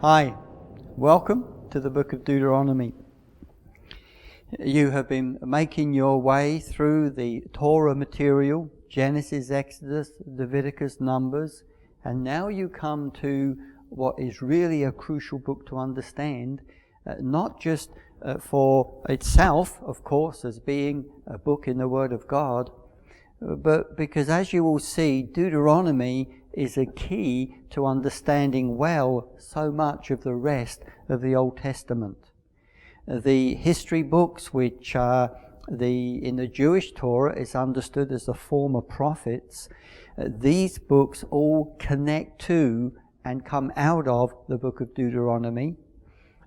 Hi, welcome to the book of Deuteronomy. You have been making your way through the Torah material, Genesis, Exodus, Leviticus, Numbers, and now you come to what is really a crucial book to understand, not just for itself, of course, as being a book in the Word of God, but because, as you will see, Deuteronomy is a key to understanding well so much of the rest of the Old Testament. The history books, which in the Jewish Torah is understood as the former prophets, these books all connect to and come out of the book of Deuteronomy.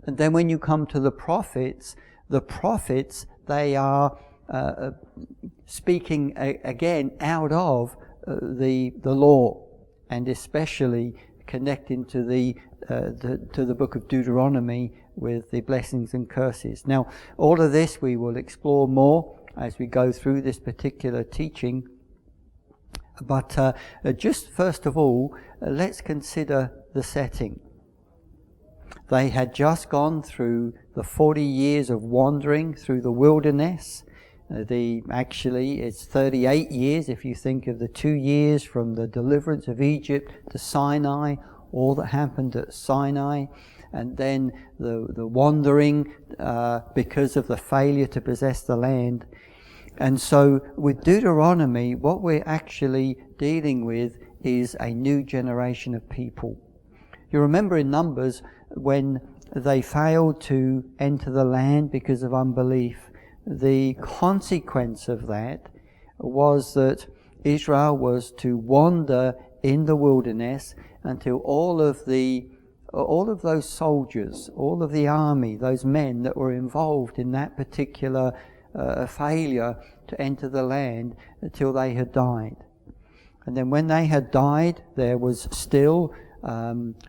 And then when you come to the prophets, they are speaking again out of the law, and especially connecting to the book of Deuteronomy with the blessings and curses. Now, all of this we will explore more as we go through this particular teaching. But just first of all, let's consider the setting. They had just gone through the 40 years of wandering through the wilderness. Actually, it's 38 years if you think of the 2 years from the deliverance of Egypt to Sinai, all that happened at Sinai, and then the wandering because of the failure to possess the land. And so with Deuteronomy, what we're actually dealing with is a new generation of people. You remember in Numbers when they failed to enter the land because of unbelief, the consequence of that was that Israel was to wander in the wilderness until all of those soldiers, all of the army, those men that were involved in that particular failure to enter the land, until they had died. And then when they had died, there was still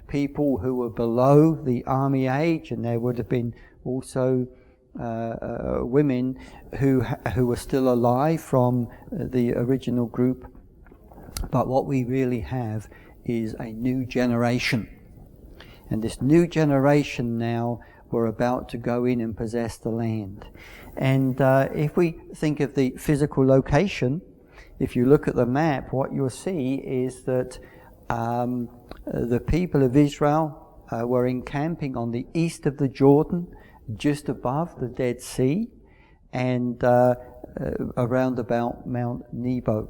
people who were below the army age, and there would have been also women who were still alive from the original group. But what we really have is a new generation. And this new generation now were about to go in and possess the land. And if we think of the physical location, if you look at the map, what you'll see is that the people of Israel were encamping on the east of the Jordan, just above the Dead Sea, and around about Mount Nebo.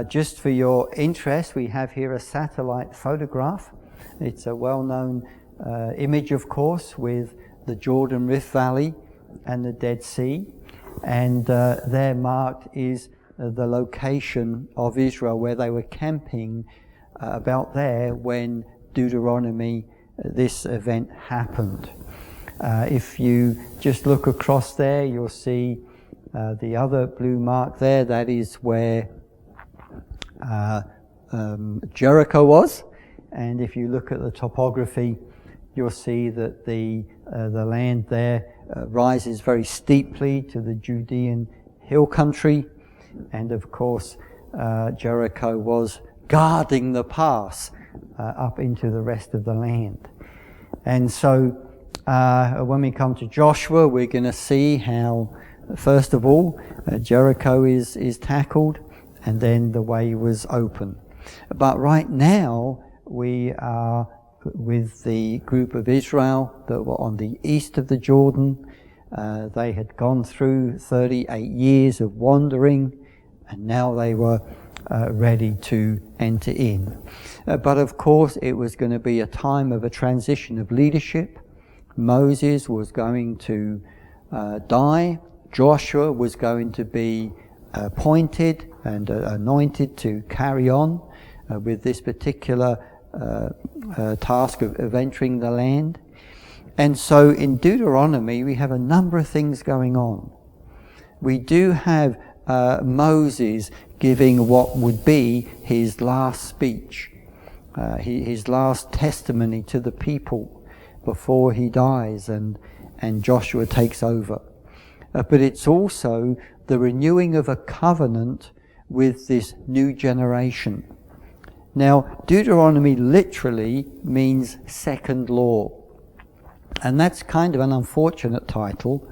Just for your interest, we have here a satellite photograph. It's a well-known image, of course, with the Jordan Rift Valley and the Dead Sea. And there marked is the location of Israel where they were camping about there when Deuteronomy, this event happened. If you just look across there, you'll see the other blue mark there. That is where Jericho was. And if you look at the topography, you'll see that the land there rises very steeply to the Judean hill country. And of course, Jericho was guarding the pass up into the rest of the land. And so when we come to Joshua, we're going to see how, first of all, Jericho is tackled, and then the way was open. But right now, we are with the group of Israel that were on the east of the Jordan. They had gone through 38 years of wandering, and now they were ready to enter in. But of course, it was going to be a time of a transition of leadership. Moses was going to die. Joshua was going to be appointed and anointed to carry on with this particular task of entering the land. And so in Deuteronomy, we have a number of things going on. We do have Moses giving what would be his last speech, his last testimony to the people before he dies, and Joshua takes over. But it's also the renewing of a covenant with this new generation. Now, Deuteronomy literally means second law. And that's kind of an unfortunate title,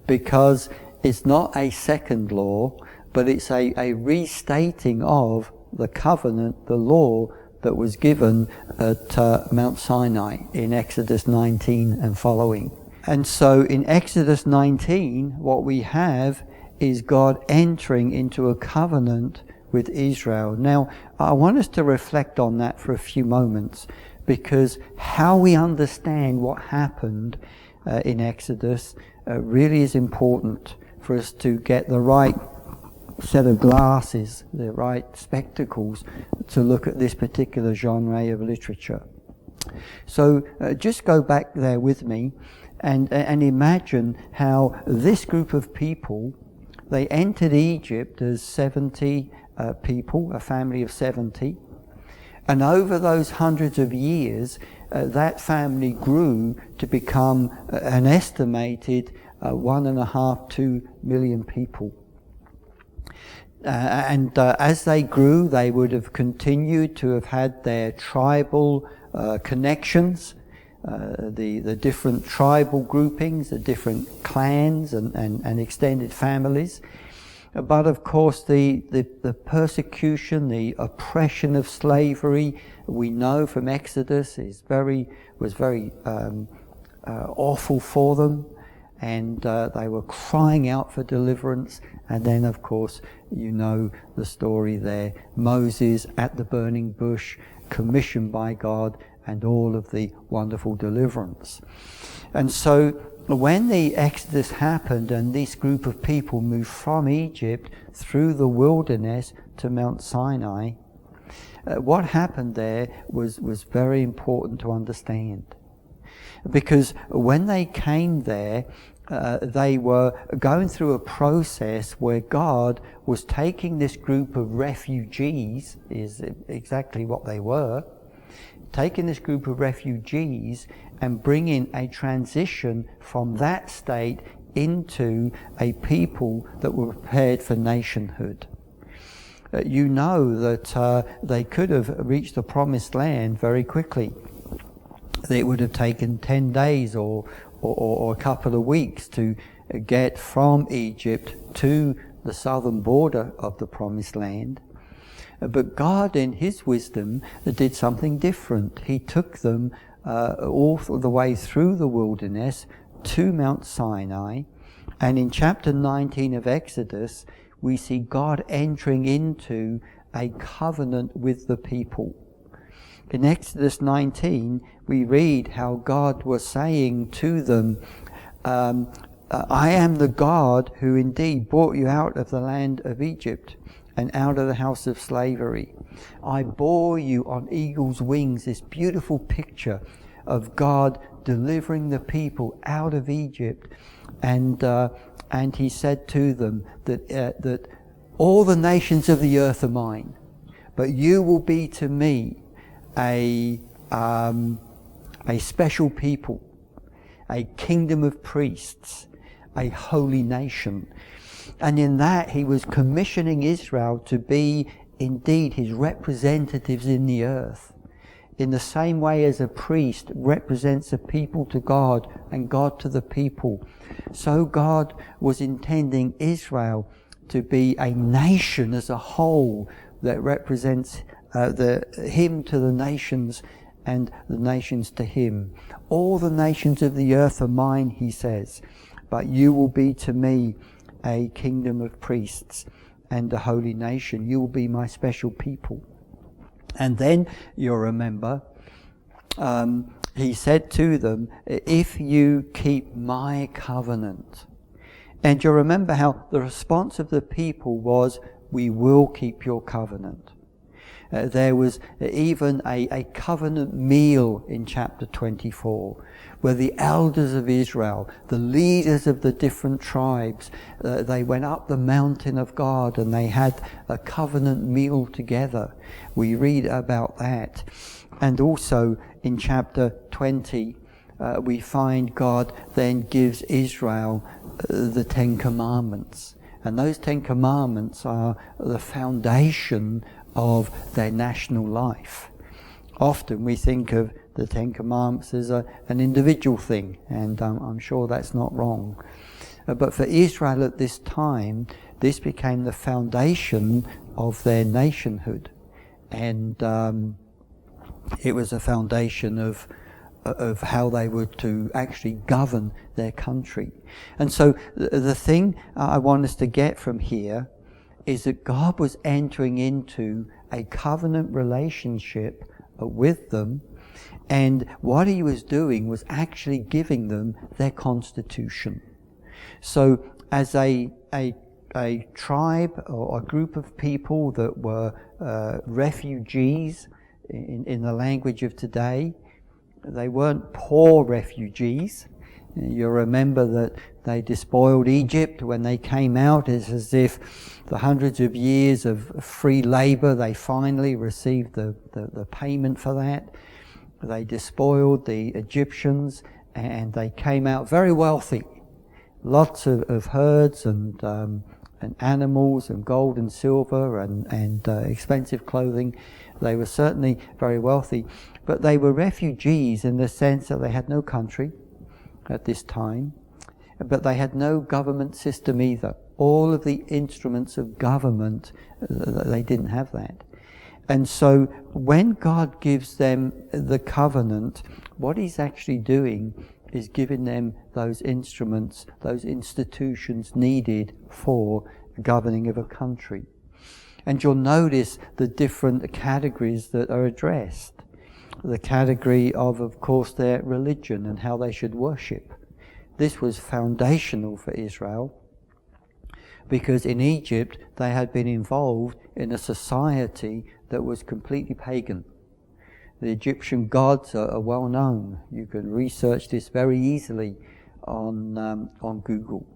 because it's not a second law, but it's a restating of the covenant, the law that was given at Mount Sinai in Exodus 19 and following. And so in Exodus 19, what we have is God entering into a covenant with Israel. Now, I want us to reflect on that for a few moments, because how we understand what happened in Exodus really is important for us to get the right set of glasses, the right spectacles to look at this particular genre of literature. So just go back there with me and imagine how this group of people, they entered Egypt as 70 people, a family of 70, and over those hundreds of years that family grew to become an estimated 1.5–2 million people. And as they grew, they would have continued to have had their tribal connections, the different tribal groupings, the different clans and extended families. But of course, the persecution, the oppression of slavery, we know from Exodus, was very awful for them. And they were crying out for deliverance. And then, of course, you know the story there. Moses at the burning bush, commissioned by God, and all of the wonderful deliverance. And so when the Exodus happened and this group of people moved from Egypt through the wilderness to Mount Sinai, what happened there was very important to understand. Because when they came there, they were going through a process where God was taking this group of refugees, is exactly what they were, taking this group of refugees and bringing a transition from that state into a people that were prepared for nationhood. You know that they could have reached the promised land very quickly. It would have taken 10 days or a couple of weeks to get from Egypt to the southern border of the promised land. But God, in his wisdom, did something different. He took them all the way through the wilderness to Mount Sinai. And in chapter 19 of Exodus, we see God entering into a covenant with the people. In Exodus 19, we read how God was saying to them, I am the God who indeed brought you out of the land of Egypt and out of the house of slavery. I bore you on eagle's wings, this beautiful picture of God delivering the people out of Egypt. And he said to them that all the nations of the earth are mine, but you will be to me a special people, a kingdom of priests, a holy nation. And in that he was commissioning Israel to be indeed his representatives in the earth. In the same way as a priest represents a people to God and God to the people, so God was intending Israel to be a nation as a whole that represents him to the nations and the nations to him. All the nations of the earth are mine, he says, but you will be to me a kingdom of priests and a holy nation. You will be my special people. And then you'll remember, he said to them, if you keep my covenant. And you'll remember how the response of the people was, we will keep your covenant. There was even a covenant meal in chapter 24, where the elders of Israel, the leaders of the different tribes, they went up the mountain of God and they had a covenant meal together. We read about that. And also in chapter 20, we find God then gives Israel the 10 Commandments. And those 10 Commandments are the foundation of their national life. Often we think of the Ten Commandments as an individual thing, and I'm sure that's not wrong. But for Israel at this time, this became the foundation of their nationhood, and it was a foundation of how they were to actually govern their country. And so the thing I want us to get from here is that God was entering into a covenant relationship with them, and what he was doing was actually giving them their constitution. So as a tribe or a group of people that were refugees in the language of today, they weren't poor refugees. You remember that they despoiled Egypt when they came out. It's as if the hundreds of years of free labor, they finally received the payment for that. They despoiled the Egyptians and they came out very wealthy. Lots of herds and animals and gold and silver and expensive clothing. They were certainly very wealthy, but they were refugees in the sense that they had no country at this time, but they had no government system either. All of the instruments of government, they didn't have that. And so when God gives them the covenant, what he's actually doing is giving them those instruments, those institutions needed for governing of a country. And you'll notice the different categories that are addressed. The category of course, their religion and how they should worship. This was foundational for Israel, because in Egypt they had been involved in a society that was completely pagan. The Egyptian gods are well known. You can research this very easily on Google.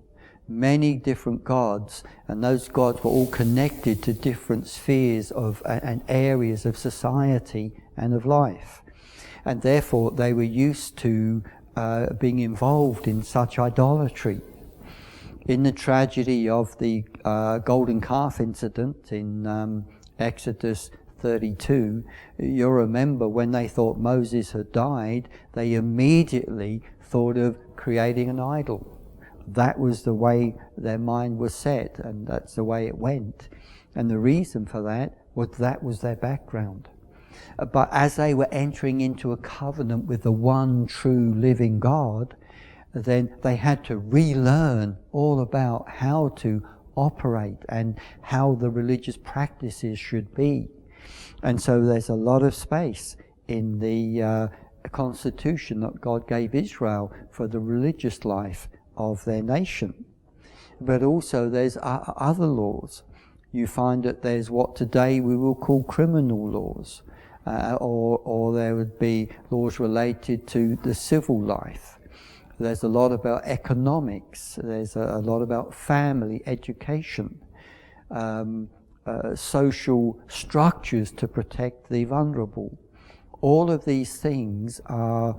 Many different gods, and those gods were all connected to different spheres of and areas of society and of life. And therefore they were used to being involved in such idolatry. In the tragedy of the golden calf incident in Exodus 32, you'll remember when they thought Moses had died, they immediately thought of creating an idol. That was the way their mind was set, and that's the way it went. And the reason for that was their background. But as they were entering into a covenant with the one true living God, then they had to relearn all about how to operate and how the religious practices should be. And so there's a lot of space in the constitution that God gave Israel for the religious life of their nation. But also there's other laws. You find that there's what today we will call criminal laws, or there would be laws related to the civil life. There's a lot about economics. There's a lot about family, education, social structures to protect the vulnerable. All of these things are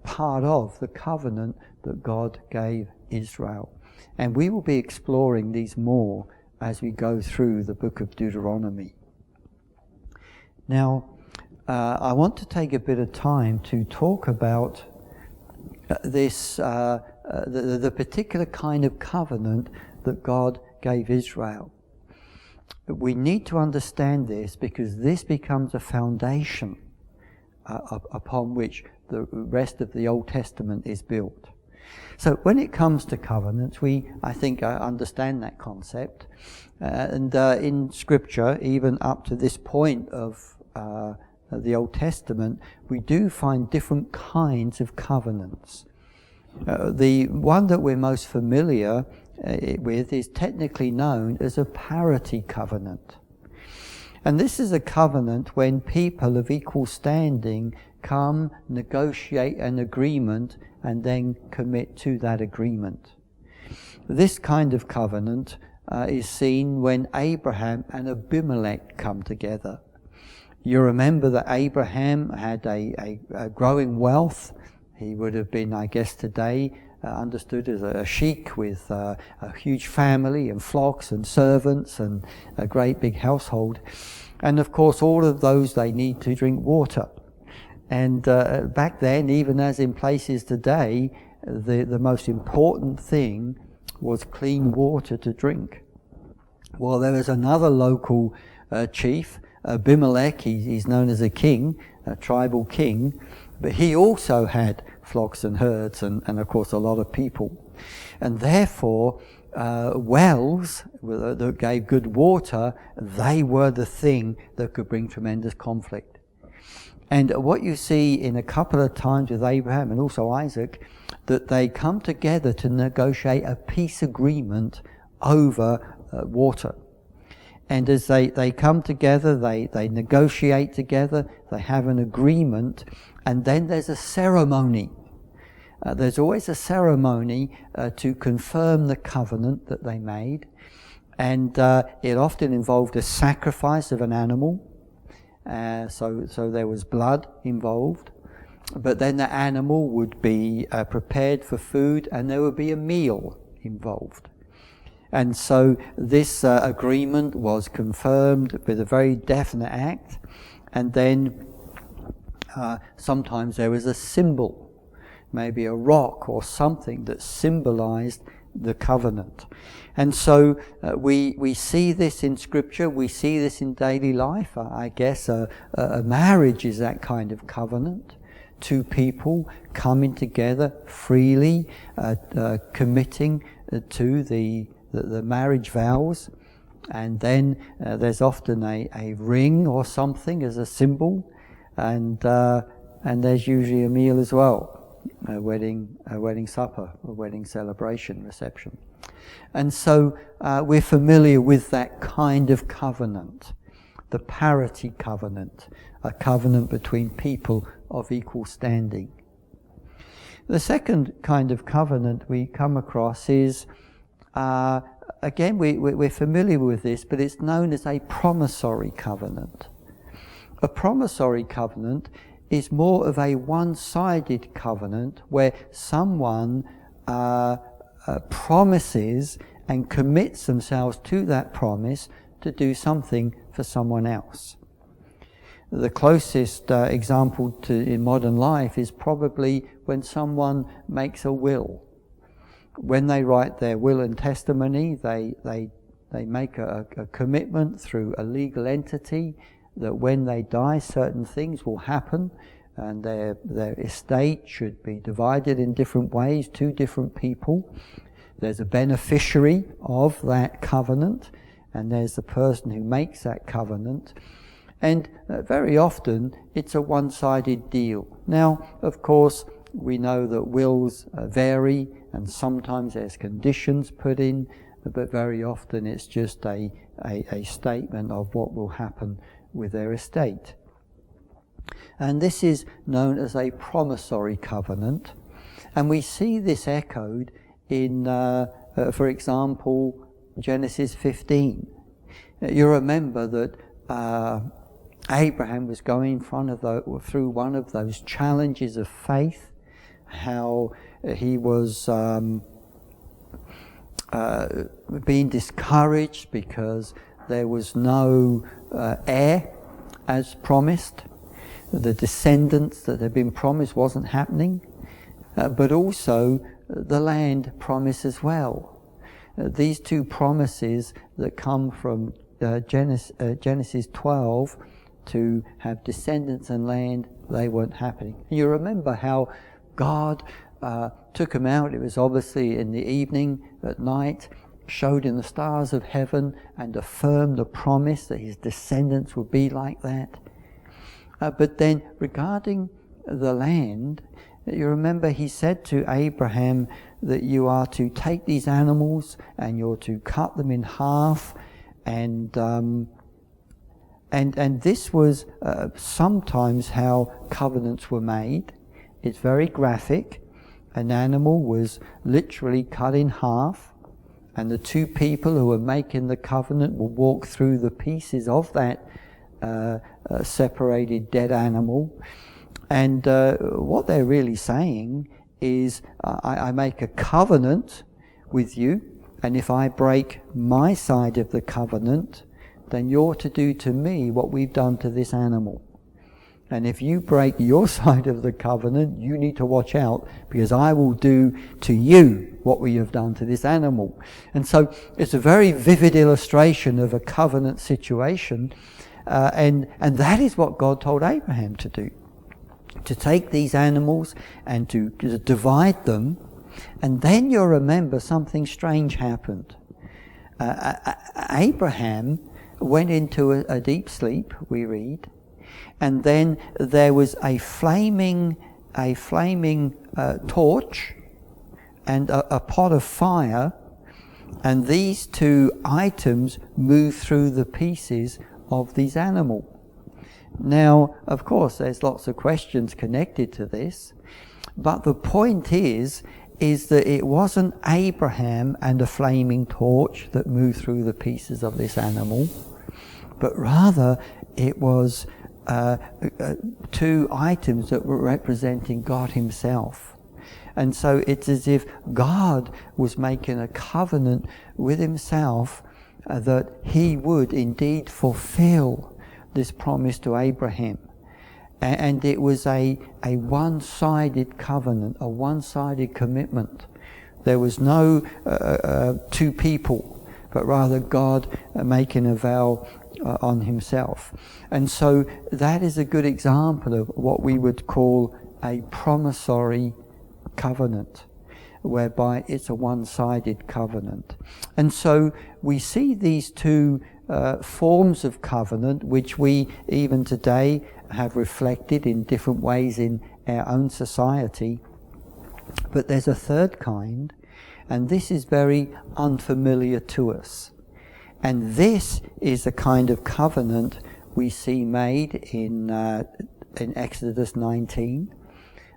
part of the covenant that God gave Israel. And we will be exploring these more as we go through the book of Deuteronomy. Now, I want to take a bit of time to talk about this, the particular kind of covenant that God gave Israel. We need to understand this because this becomes a foundation upon which the rest of the Old Testament is built. So when it comes to covenants, I think understand that concept. And in Scripture, even up to this point of the Old Testament, we do find different kinds of covenants. The one that we're most familiar with is technically known as a parity covenant. And this is a covenant when people of equal standing come, negotiate an agreement, and then commit to that agreement. This kind of covenant is seen when Abraham and Abimelech come together. You remember that Abraham had a growing wealth. He would have been, I guess today, understood as a sheik with a huge family and flocks and servants and a great big household. And of course, all of those, they need to drink water. And back then, even as in places today, the most important thing was clean water to drink. Well, there was another local chief, Abimelech. He's known as a king, a tribal king, but he also had flocks and herds and of course a lot of people. And therefore, wells that gave good water, they were the thing that could bring tremendous conflict. And what you see in a couple of times with Abraham and also Isaac, that they come together to negotiate a peace agreement over water. And as they come together, they negotiate together, they have an agreement, and then there's a ceremony. There's always a ceremony to confirm the covenant that they made. And it often involved a sacrifice of an animal. So there was blood involved. But then the animal would be prepared for food, and there would be a meal involved. And so this agreement was confirmed with a very definite act. And then sometimes there was a symbol, maybe a rock or something that symbolized the covenant. And so we see this in Scripture, we see this in daily life. I guess a marriage is that kind of covenant. Two people coming together freely, committing to the marriage vows. And then there's often a ring or something as a symbol, and there's usually a meal as well. A wedding supper, a wedding celebration, reception. And so we're familiar with that kind of covenant, the parity covenant, a covenant between people of equal standing. The second kind of covenant we come across is, again, we're familiar with this, but it's known as a promissory covenant. A promissory covenant is more of a one-sided covenant where someone promises and commits themselves to that promise to do something for someone else. The closest example in modern life is probably when someone makes a will. When they write their will and testimony, they make a commitment through a legal entity that when they die, certain things will happen, and their estate should be divided in different ways to different people. There's a beneficiary of that covenant, and there's the person who makes that covenant. And very often, it's a one-sided deal. Now, of course, we know that wills vary, and sometimes there's conditions put in, but very often it's just a statement of what will happen with their estate. And this is known as a promissory covenant, and we see this echoed in, for example, Genesis 15. You remember that Abraham was going through one of those challenges of faith, how he was being discouraged because there was no heir as promised. The descendants that had been promised wasn't happening, but also the land promise as well. These two promises that come from Genesis 12 to have descendants and land, they weren't happening. You remember how God took him out. It was obviously in the evening, at night, showed in the stars of heaven and affirmed the promise that his descendants would be like that. But then regarding the land, you remember he said to Abraham that you are to take these animals and you're to cut them in half, and this was sometimes how covenants were made. It's very graphic. An animal was literally cut in half, and the two people who were making the covenant will walk through the pieces of that separated dead animal. And what they're really saying is I make a covenant with you, and if I break my side of the covenant, then you're to do to me what we've done to this animal. And if you break your side of the covenant, you need to watch out, because I will do to you what we have done to this animal. And so it's a very vivid illustration of a covenant situation. And that is what God told Abraham to do. To take these animals and to divide them. And then you'll remember something strange happened. Abraham went into a deep sleep, we read. And then there was a flaming torch and a pot of fire, and these two items moved through the pieces of these animals. Now, of course, there's lots of questions connected to this, but the point is that it wasn't Abraham and a flaming torch that moved through the pieces of this animal, but rather it was two items that were representing God himself. And so it's as if God was making a covenant with himself that he would indeed fulfill this promise to Abraham. And it was a one-sided covenant, a one-sided commitment. There was no two people, but rather God making a vow on himself. And so that is a good example of what we would call a promissory covenant, whereby it's a one-sided covenant. And so we see these two forms of covenant, which we even today have reflected in different ways in our own society. But there's a third kind, and this is very unfamiliar to us. And this is the kind of covenant we see made in Exodus 19,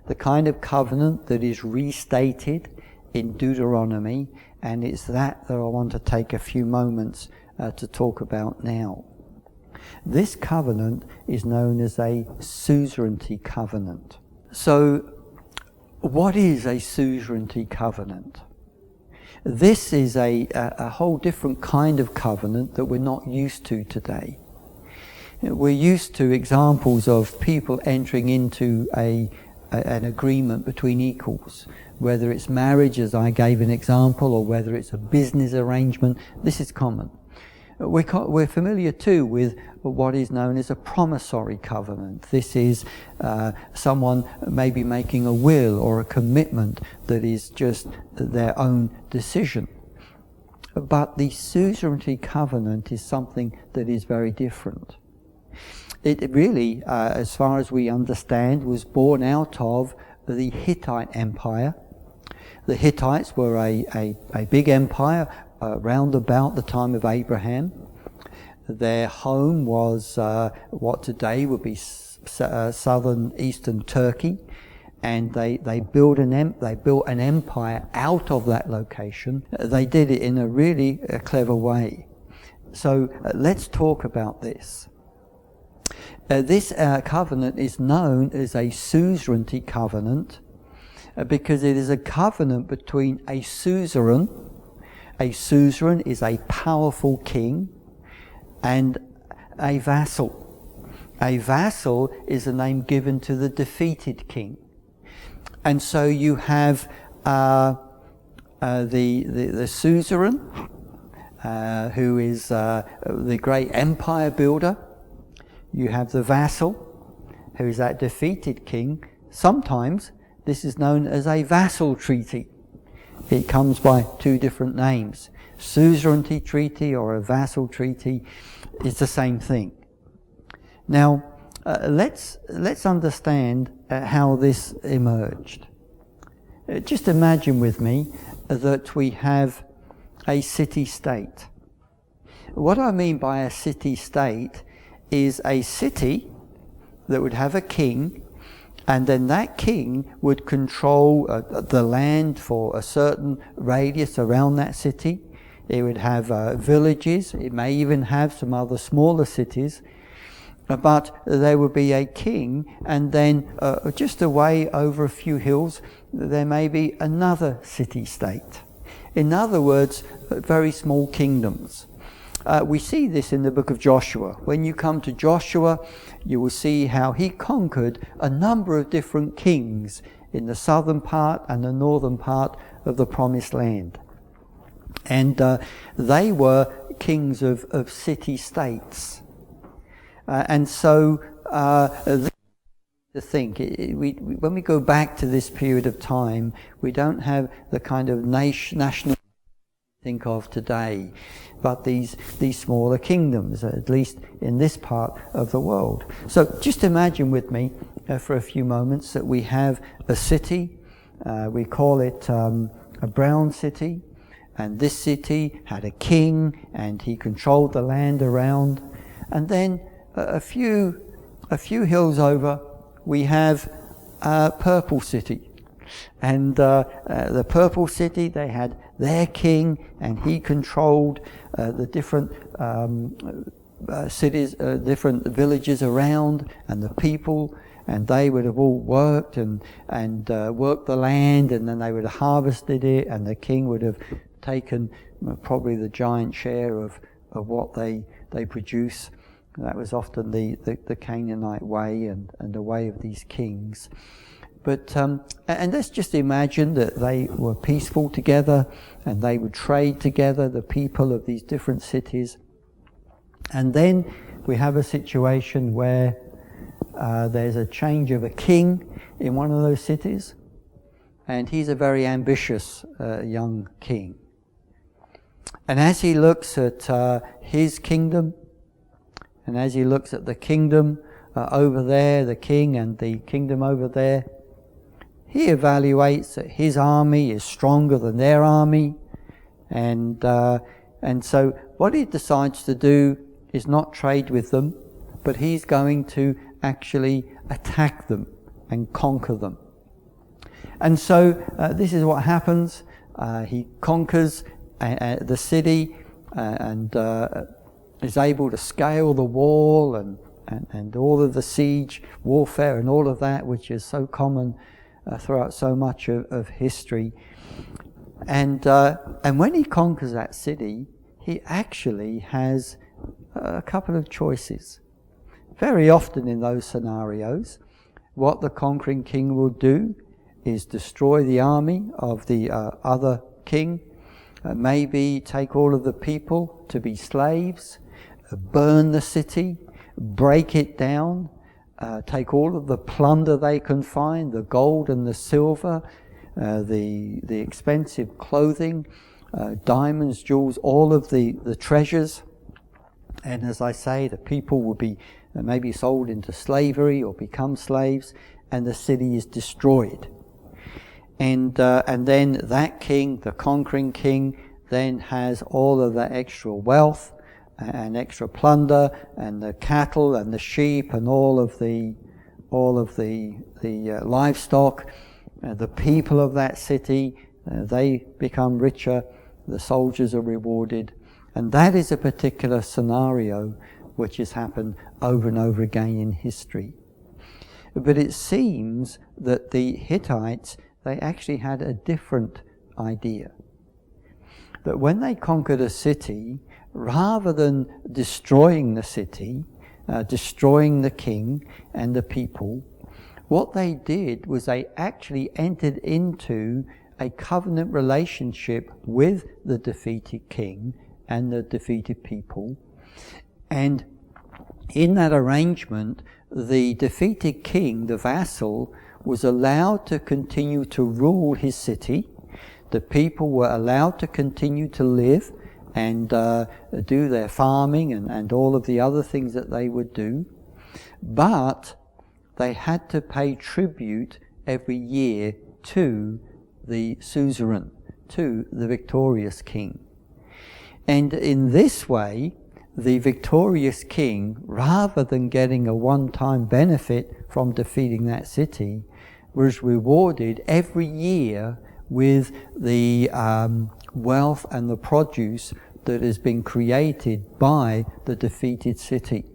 the kind of covenant that is restated in Deuteronomy, and it's that I want to take a few moments to talk about now. This covenant is known as a suzerainty covenant. So, what is a suzerainty covenant? This is a whole different kind of covenant that we're not used to today. We're used to examples of people entering into an agreement between equals, whether it's marriage, as I gave an example, or whether it's a business arrangement. This is common. We're familiar too with what is known as a promissory covenant. This is someone maybe making a will or a commitment that is just their own decision. But the suzerainty covenant is something that is very different. It really, as far as we understand, was born out of the Hittite Empire. The Hittites were a big empire round about the time of Abraham. Their home was what today would be southern eastern Turkey, and they built an empire out of that location. They did it in a really clever way. So let's talk about this. This covenant is known as a suzerainty covenant because it is a covenant between a suzerain. A suzerain is a powerful king, and a vassal. A vassal is a name given to the defeated king. And so you have the suzerain, who is the great empire builder. You have the vassal, who is that defeated king. Sometimes this is known as a vassal treaty. It comes by two different names. Suzerainty treaty or a vassal treaty is the same thing. Now, let's understand how this emerged. Just imagine with me that we have a city-state. What I mean by a city-state is a city that would have a king, and then that king would control the land for a certain radius around that city. It would have villages. It may even have some other smaller cities. but there would be a king, and then just away over a few hills there may be another city-state. In other words, very small kingdoms. We see this in the book of Joshua. When you come to Joshua, you will see how he conquered a number of different kings in the southern part and the northern part of the Promised Land. And they were kings of city-states. And so to think, when we go back to this period of time, we don't have the kind of national think of today, but these smaller kingdoms, at least in this part of the world. So just imagine with me for a few moments that we have a city, we call it a brown city, and this city had a king and he controlled the land around. And then a few hills over we have a purple city. And the purple city, they had their king, and he controlled the different cities, different villages around, and the people, and they would have all worked and worked the land, and then they would have harvested it, and the king would have taken probably the giant share of what they produce. That was often the Canaanite way and the way of these kings. But and let's just imagine that they were peaceful together and they would trade together, the people of these different cities. And then we have a situation where there's a change of a king in one of those cities, and he's a very ambitious young king. And as he looks at his kingdom, and as he looks at the kingdom over there, the king and the kingdom over there, he evaluates that his army is stronger than their army, and so what he decides to do is not trade with them, but he's going to actually attack them and conquer them. And so this is what happens. He conquers the city and is able to scale the wall and all of the siege warfare and all of that, which is so common throughout so much of history. And when he conquers that city, he actually has a couple of choices. Very often in those scenarios, what the conquering king will do is destroy the army of the other king, maybe take all of the people to be slaves, burn the city, break it down, take all of the plunder they can find, the gold and the silver, the expensive clothing, diamonds, jewels, all of the treasures. And as I say, the people will be maybe sold into slavery or become slaves, and the city is destroyed. And then that king, the conquering king, then has all of that extra wealth and extra plunder and the cattle and the sheep and all of the livestock. The people of that city, they become richer. The soldiers are rewarded. And that is a particular scenario which has happened over and over again in history. But it seems that the Hittites, they actually had a different idea. That when they conquered a city, rather than destroying the city, destroying the king and the people, what they did was they actually entered into a covenant relationship with the defeated king and the defeated people. And in that arrangement, the defeated king, the vassal, was allowed to continue to rule his city. The people were allowed to continue to live and do their farming and all of the other things that they would do. But they had to pay tribute every year to the suzerain, to the victorious king. And in this way, the victorious king, rather than getting a one-time benefit from defeating that city, was rewarded every year with the wealth and the produce that has been created by the defeated city.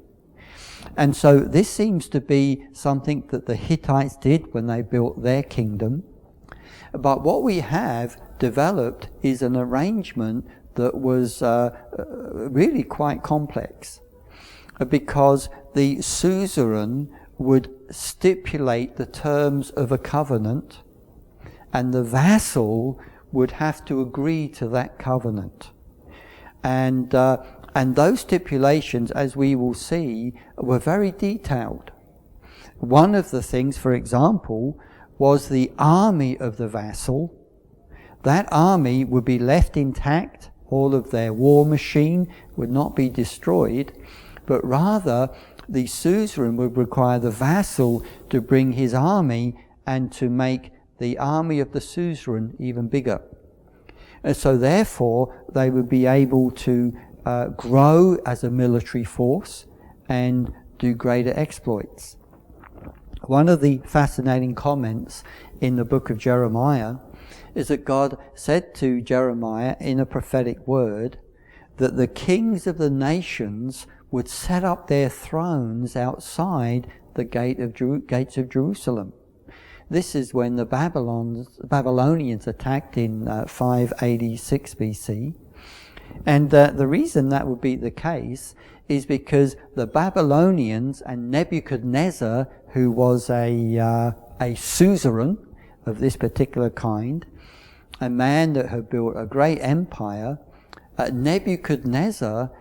And so this seems to be something that the Hittites did when they built their kingdom. But what we have developed is an arrangement that was really quite complex, because the suzerain would stipulate the terms of a covenant, and the vassal would have to agree to that covenant. And those stipulations, as we will see, were very detailed. One of the things, for example, was the army of the vassal. That army would be left intact. All of their war machine would not be destroyed, but rather the suzerain would require the vassal to bring his army and to make the army of the suzerain even bigger. And so therefore they would be able to grow as a military force and do greater exploits. One of the fascinating comments in the book of Jeremiah is that God said to Jeremiah in a prophetic word that the kings of the nations would set up their thrones outside the gates of Jerusalem. This is when the Babylonians attacked in 586 BC. And the reason that would be the case is because the Babylonians and Nebuchadnezzar, who was a suzerain of this particular kind, a man that had built a great empire, Nebuchadnezzar,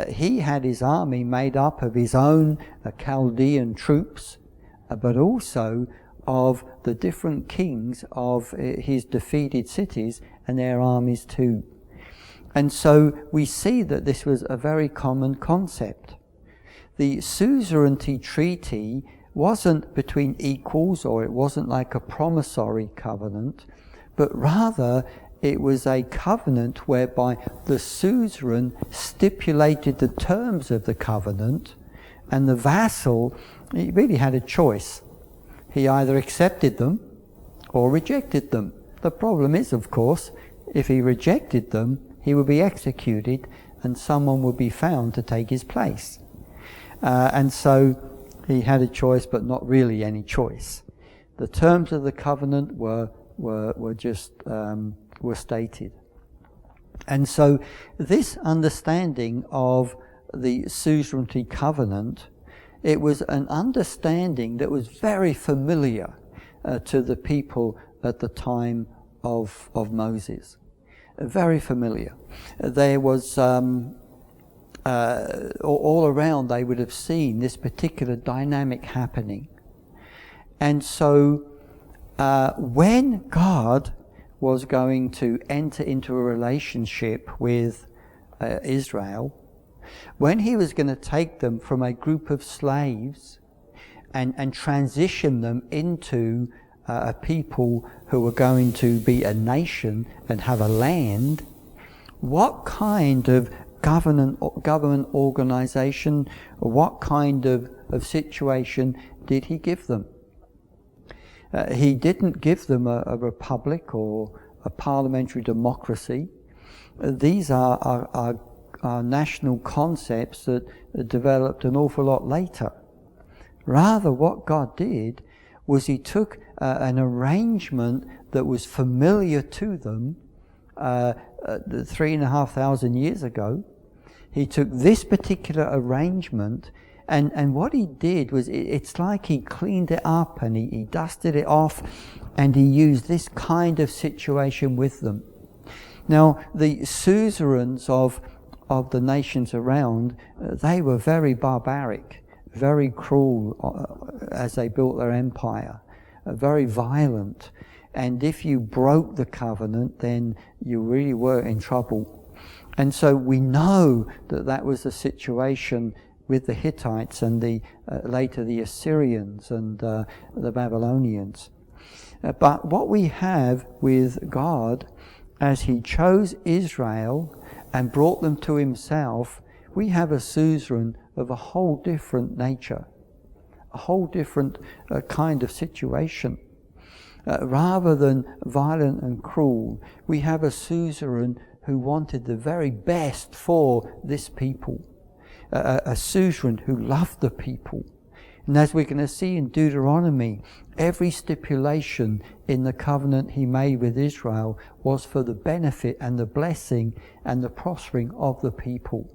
he had his army made up of his own Chaldean troops, but also of the different kings of his defeated cities and their armies too. And so we see that this was a very common concept. The Suzerainty Treaty wasn't between equals, or it wasn't like a promissory covenant, but rather it was a covenant whereby the suzerain stipulated the terms of the covenant, and the vassal, he really had a choice. He either accepted them or rejected them. The problem is, of course, if he rejected them, he would be executed and someone would be found to take his place. And so he had a choice, but not really any choice. The terms of the covenant were stated. And so this understanding of the suzerainty covenant, it was an understanding that was very familiar to the people at the time of Moses. Very familiar. There was all around they would have seen this particular dynamic happening. And so when God was going to enter into a relationship with Israel, when he was going to take them from a group of slaves and transition them into a people who were going to be a nation and have a land, what kind of government organization, or what kind of situation did he give them? He didn't give them a republic or a parliamentary democracy. These are national concepts that developed an awful lot later. Rather, what God did was he took an arrangement that was familiar to them 3,500 years ago. He took this particular arrangement, and what he did was, it's like he cleaned it up and he dusted it off, and he used this kind of situation with them. Now, the suzerains of the nations around, they were very barbaric, very cruel as they built their empire, very violent. And if you broke the covenant, then you really were in trouble. And so we know that that was the situation with the Hittites and later the Assyrians and the Babylonians. But what we have with God, as he chose Israel and brought them to himself, we have a suzerain of a whole different nature, a whole different kind of situation. Rather than violent and cruel, we have a suzerain who wanted the very best for this people. a suzerain who loved the people. And as we're going to see in Deuteronomy, every stipulation in the covenant he made with Israel was for the benefit and the blessing and the prospering of the people.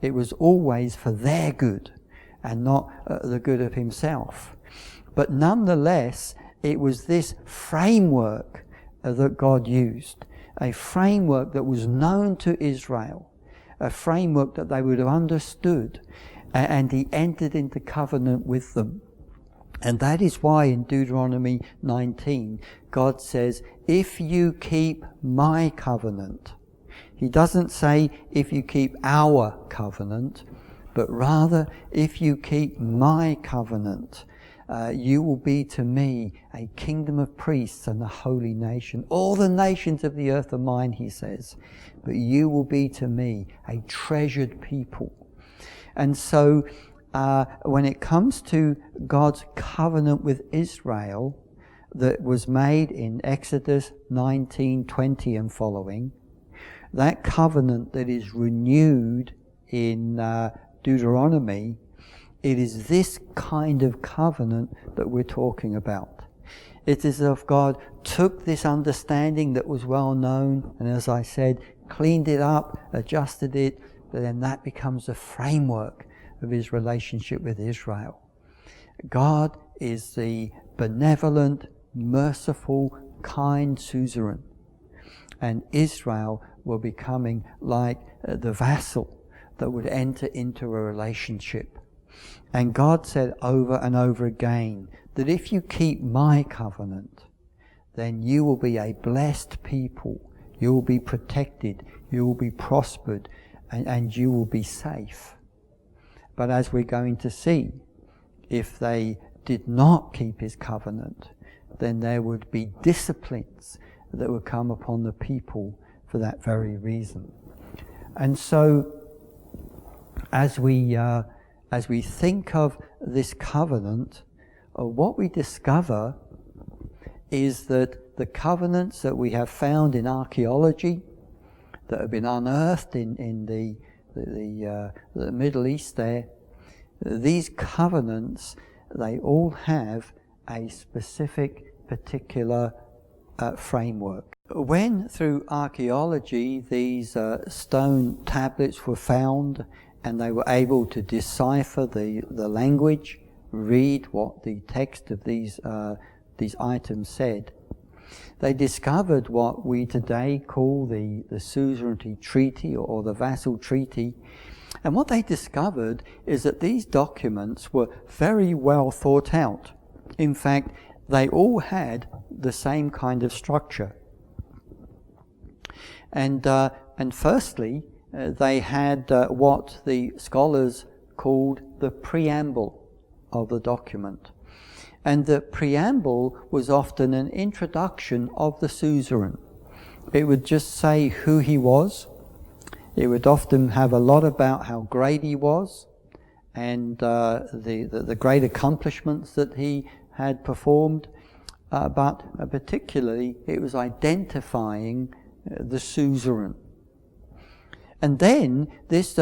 It was always for their good and not the good of himself. But nonetheless, it was this framework that God used, a framework that was known to Israel, a framework that they would have understood, and he entered into covenant with them. And that is why in Deuteronomy 19, God says, if you keep my covenant. He doesn't say, if you keep our covenant, but rather, if you keep my covenant, you will be to me a kingdom of priests and a holy nation. All the nations of the earth are mine, he says, but you will be to me a treasured people. And so, when it comes to God's covenant with Israel that was made in Exodus 19:20 and following, that covenant that is renewed in Deuteronomy, it is this kind of covenant that we're talking about. It is as if God took this understanding that was well known and, as I said, cleaned it up, adjusted it, but then that becomes the framework of his relationship with Israel. God is the benevolent, merciful, kind suzerain, and Israel will be becoming like the vassal that would enter into a relationship. And God said over and over again that if you keep my covenant, then you will be a blessed people, you will be protected, you will be prospered, and you will be safe. But as we're going to see, if they did not keep his covenant, then there would be disciplines that would come upon the people for that very reason. And so, as we think of this covenant, what we discover is that the covenants that we have found in archaeology, that have been unearthed in the Middle East there, these covenants, they all have a specific, particular framework. When through archaeology these stone tablets were found and they were able to decipher the language, read what the text of these items said, they discovered what we today call the Suzerainty Treaty or the Vassal Treaty. And what they discovered is that these documents were very well thought out. In fact, they all had the same kind of structure. And firstly, they had what the scholars called the preamble of the document. And the preamble was often an introduction of the suzerain. It would just say who he was. It would often have a lot about how great he was and the great accomplishments that he had performed. But particularly, it was identifying the suzerain. And then this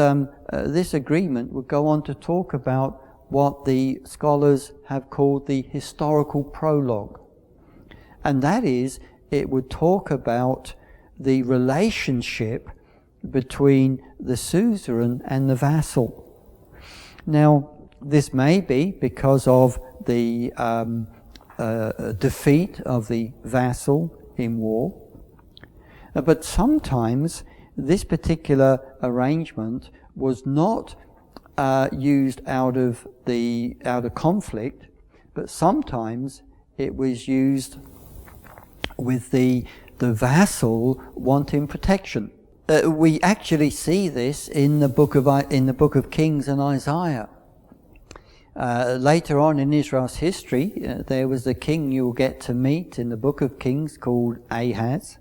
agreement would go on to talk about what the scholars have called the historical prologue. And that is, it would talk about the relationship between the suzerain and the vassal. Now, this may be because of the defeat of the vassal in war, but sometimes this particular arrangement was not used out of conflict, but sometimes it was used with the vassal wanting protection. We actually see this in the book of Kings and Isaiah. Later on in Israel's history, there was a king you will get to meet in the book of Kings called Ahaz.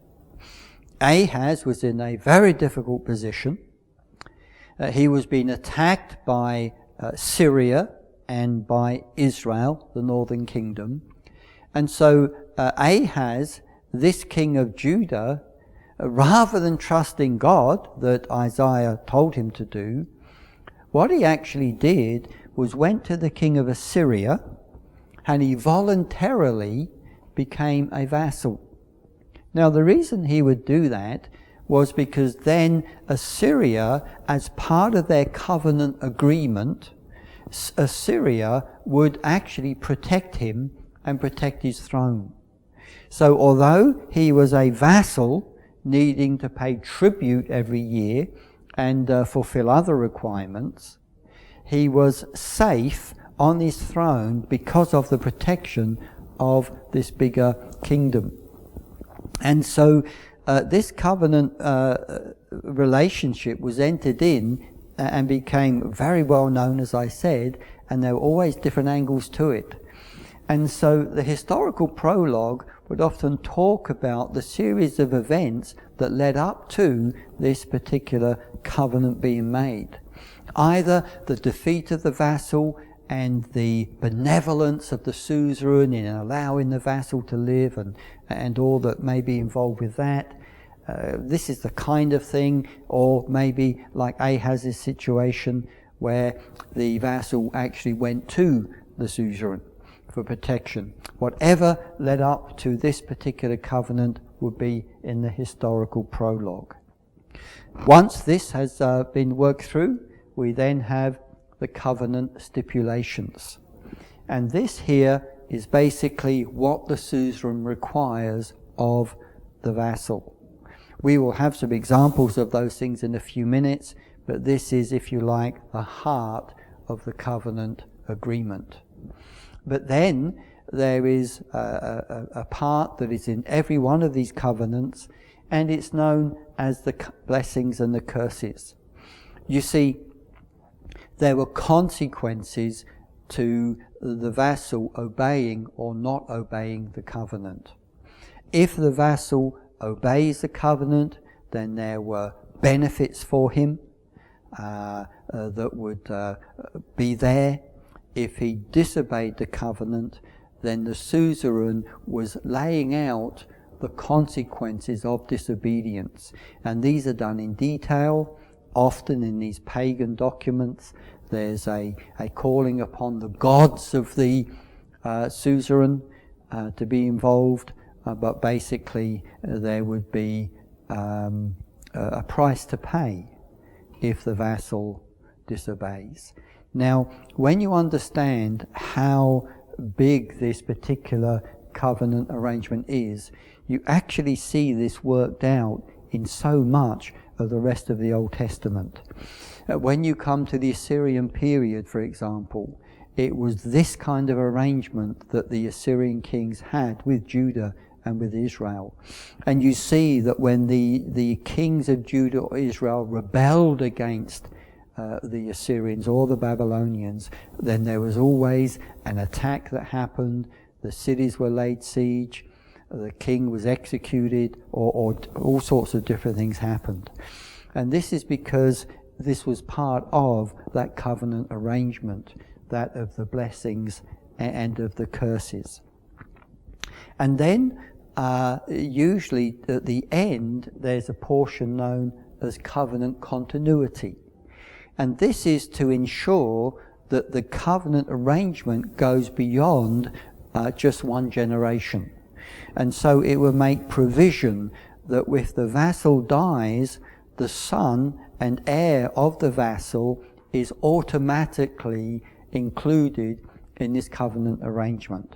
Ahaz was in a very difficult position. He was being attacked by Syria and by Israel, the northern kingdom. And so Ahaz, this king of Judah, rather than trusting God, that Isaiah told him to do, what he actually did was went to the king of Assyria, and he voluntarily became a vassal. Now, the reason he would do that was because then Assyria, as part of their covenant agreement, Assyria would actually protect him and protect his throne. So although he was a vassal needing to pay tribute every year and fulfill other requirements, he was safe on his throne because of the protection of this bigger kingdom. And so this covenant relationship was entered in and became very well known, as I said, and there were always different angles to it. And so the historical prologue would often talk about the series of events that led up to this particular covenant being made. Either the defeat of the vassal and the benevolence of the suzerain in allowing the vassal to live and all that may be involved with that. This is the kind of thing, or maybe like Ahaz's situation where the vassal actually went to the suzerain for protection. Whatever led up to this particular covenant would be in the historical prologue. Once this has been worked through, we then have the covenant stipulations. And this here is basically what the suzerain requires of the vassal. We will have some examples of those things in a few minutes, but this is, if you like, the heart of the covenant agreement. But then there is a part that is in every one of these covenants, and it's known as the blessings and the curses. You see, there were consequences to the vassal obeying or not obeying the covenant. If the vassal obeys the covenant, then there were benefits for him that would be there. If he disobeyed the covenant, then the suzerain was laying out the consequences of disobedience. And these are done in detail. Often in these pagan documents, there's a calling upon the gods of the suzerain to be involved, but basically there would be a price to pay if the vassal disobeys. Now, when you understand how big this particular covenant arrangement is, you actually see this worked out in so much of the rest of the Old Testament. When you come to the Assyrian period, for example, it was this kind of arrangement that the Assyrian kings had with Judah and with Israel. And you see that when the kings of Judah or Israel rebelled against the Assyrians or the Babylonians, then there was always an attack that happened, the cities were laid siege, the king was executed, or all sorts of different things happened. And this is because this was part of that covenant arrangement, that of the blessings and of the curses. And then usually at the end there's a portion known as covenant continuity. And this is to ensure that the covenant arrangement goes beyond just one generation. And so it will make provision that if the vassal dies, the son and heir of the vassal is automatically included in this covenant arrangement.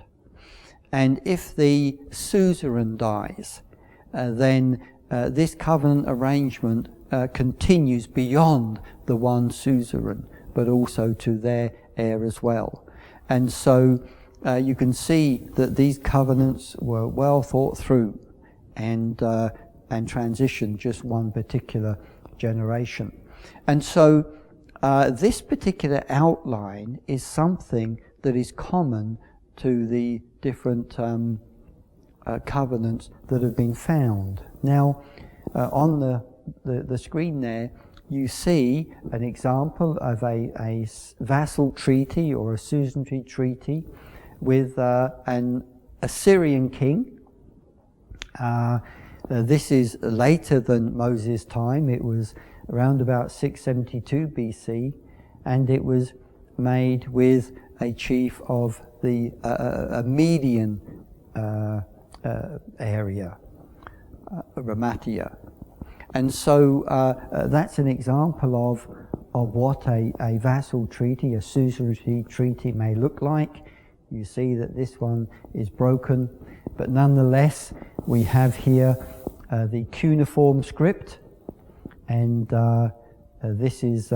And if the suzerain dies, then this covenant arrangement continues beyond the one suzerain, but also to their heir as well. And so you can see that these covenants were well thought through and transitioned just one particular generation. And so this particular outline is something that is common to the different covenants that have been found. Now, on the screen there, you see an example of a vassal treaty or a suzerainty treaty with an Assyrian king. This is later than Moses' time. It was around about 672 BC. and it was made with a chief of the a median area, Ramatia. And so that's an example of what a vassal treaty, a suzerainty treaty may look like. You see that this one is broken, but nonetheless we have here the cuneiform script, and this is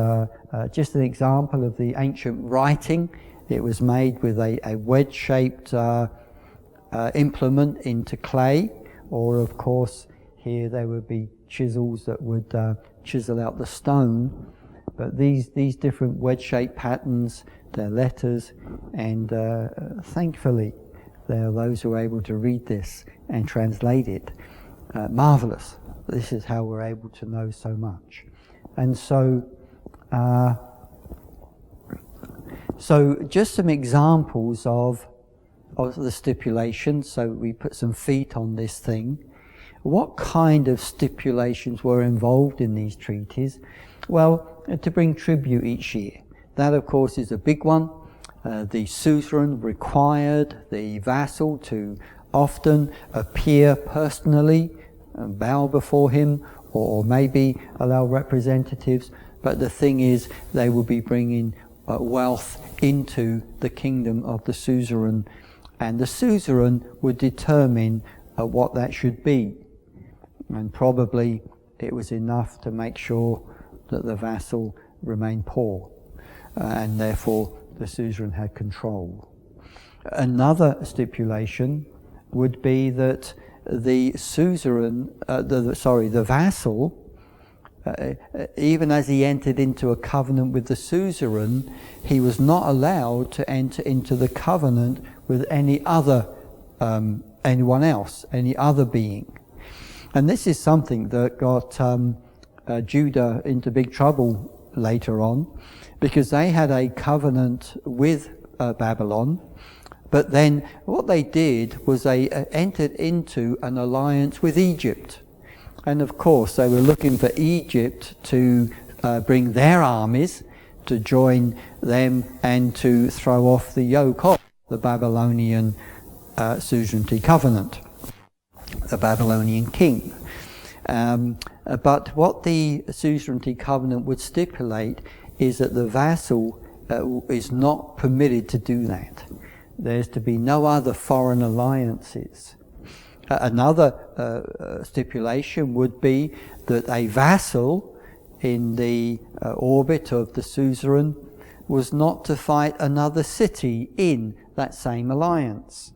just an example of the ancient writing. It was made with a wedge-shaped implement into clay, or of course here there would be chisels that would chisel out the stone. But these different wedge-shaped patterns, they're letters, and thankfully there are those who are able to read this and translate it. Marvelous. This is how we're able to know so much. And so just some examples of the stipulations. So we put some feet on this thing. What kind of stipulations were involved in these treaties? Well, to bring tribute each year. That, of course, is a big one. The suzerain required the vassal to often appear personally and bow before him, or maybe allow representatives. But the thing is, they will be bringing wealth into the kingdom of the suzerain, and the suzerain would determine what that should be. And probably it was enough to make sure that the vassal remained poor, and therefore the suzerain had control. Another stipulation would be that the suzerain, the vassal, even as he entered into a covenant with the suzerain, he was not allowed to enter into the covenant with any other, anyone else, any other being. And this is something that got Judah into big trouble later on, because they had a covenant with Babylon, but then what they did was they entered into an alliance with Egypt. And of course they were looking for Egypt to bring their armies to join them and to throw off the yoke of the Babylonian suzerainty covenant, the Babylonian king. But what the suzerainty covenant would stipulate is that the vassal is not permitted to do that. There's to be no other foreign alliances. Another stipulation would be that a vassal in the orbit of the suzerain was not to fight another city in that same alliance.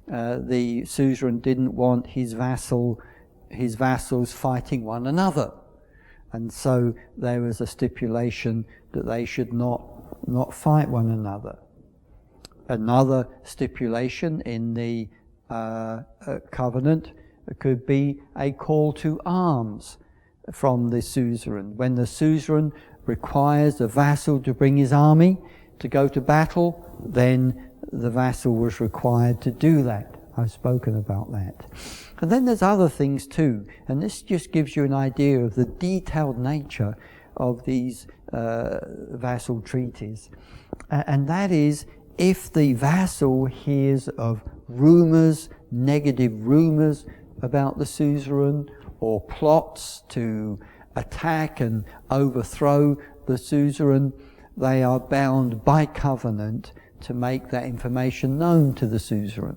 The suzerain didn't want his vassals fighting one another, and so there was a stipulation that they should not fight one another. Another stipulation in the covenant could be a call to arms from the suzerain. When the suzerain requires the vassal to bring his army to go to battle, then the vassal was required to do that. I've spoken about that. And then there's other things too, and this just gives you an idea of the detailed nature of these vassal treaties. And that is, if the vassal hears of rumours, negative rumours about the suzerain, or plots to attack and overthrow the suzerain, they are bound by covenant to make that information known to the suzerain.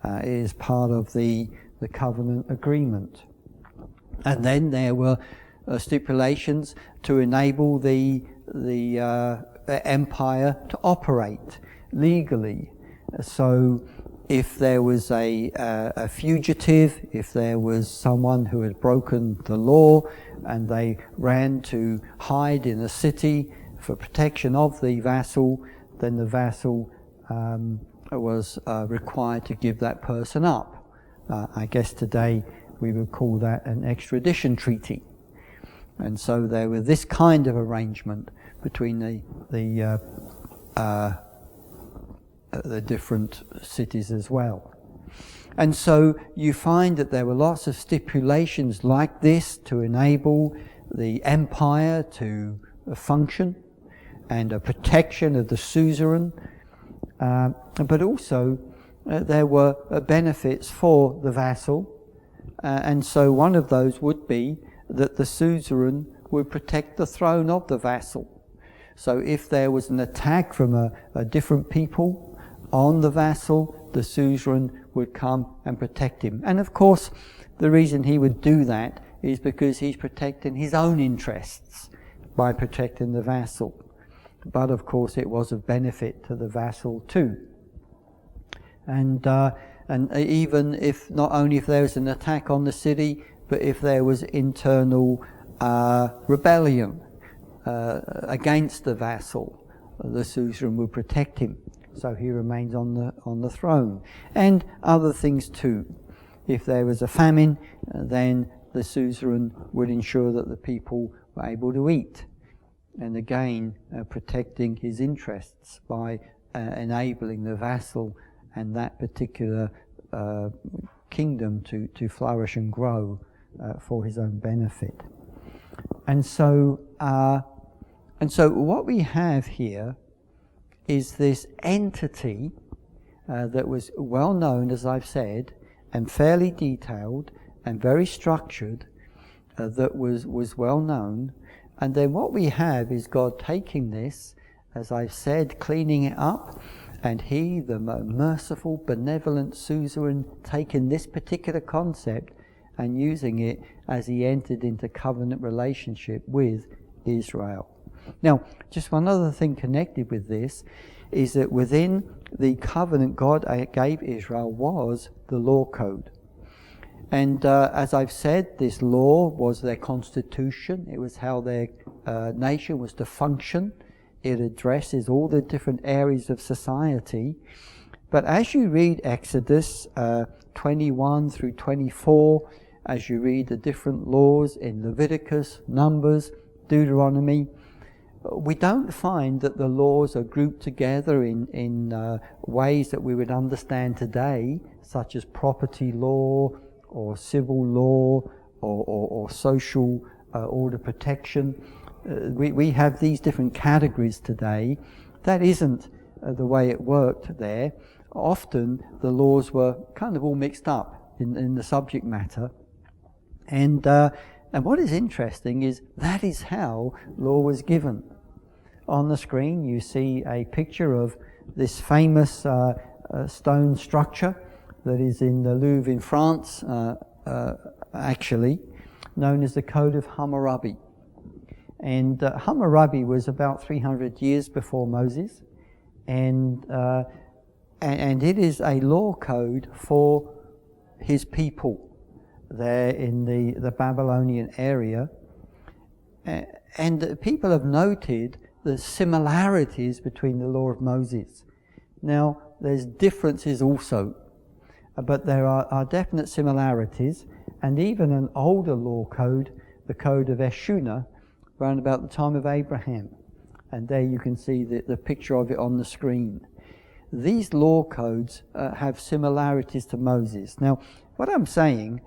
It is part of the covenant agreement. And then there were stipulations to enable the empire to operate legally. So if there was a fugitive, if there was someone who had broken the law and they ran to hide in a city for protection of the vassal, then the vassal was required to give that person up. I guess today we would call that an extradition treaty. And so there was this kind of arrangement between the different cities as well. And so you find that there were lots of stipulations like this to enable the empire to function. and a protection of the suzerain, but also there were benefits for the vassal, and so one of those would be that the suzerain would protect the throne of the vassal. So if there was an attack from a different people on the vassal, the suzerain would come and protect him. And of course, the reason he would do that is because he's protecting his own interests by protecting the vassal. But of course, it was of benefit to the vassal too. And even if, not only if there was an attack on the city, but if there was internal rebellion against the vassal, the suzerain would protect him, so he remains on the throne. And other things too. If there was a famine, then the suzerain would ensure that the people were able to eat, and again protecting his interests by enabling the vassal and that particular kingdom to flourish and grow for his own benefit. And so what we have here is this entity that was well known, as I've said, and fairly detailed and very structured, that was well known. And then what we have is God taking this, as I've said, cleaning it up, and he, the merciful, benevolent suzerain, taking this particular concept and using it as he entered into covenant relationship with Israel. Now, just one other thing connected with this is that within the covenant God gave Israel was the law code. And as I've said, this law was their constitution. It was how their nation was to function. It addresses all the different areas of society. But as you read Exodus 21 through 24, as you read the different laws in Leviticus, Numbers, Deuteronomy, we don't find that the laws are grouped together in ways that we would understand today, such as property law or civil law or social order protection. We have these different categories today. That isn't the way it worked there. Often the laws were kind of all mixed up in the subject matter. And what is interesting is that is how law was given. On the screen you see a picture of this famous stone structure that is in the Louvre in France, actually, known as the Code of Hammurabi. And Hammurabi was about 300 years before Moses, and it is a law code for his people there in the Babylonian area. And people have noted the similarities between the law of Moses. Now, there's differences also, but there are definite similarities, and even an older law code, the Code of Eshuna, around about the time of Abraham. And there you can see the picture of it on the screen. These law codes have similarities to Moses. Now, what I'm saying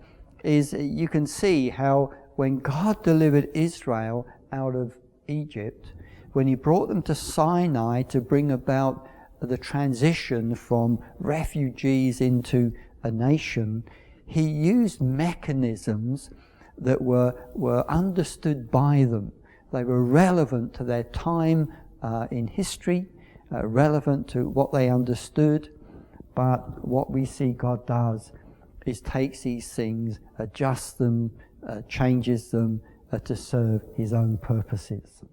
is you can see how when God delivered Israel out of Egypt, when he brought them to Sinai to bring about the transition from refugees into a nation, he used mechanisms that were understood by them. They were relevant to their time in history, relevant to what they understood. But what we see God does is takes these things, adjusts them, changes them to serve his own purposes.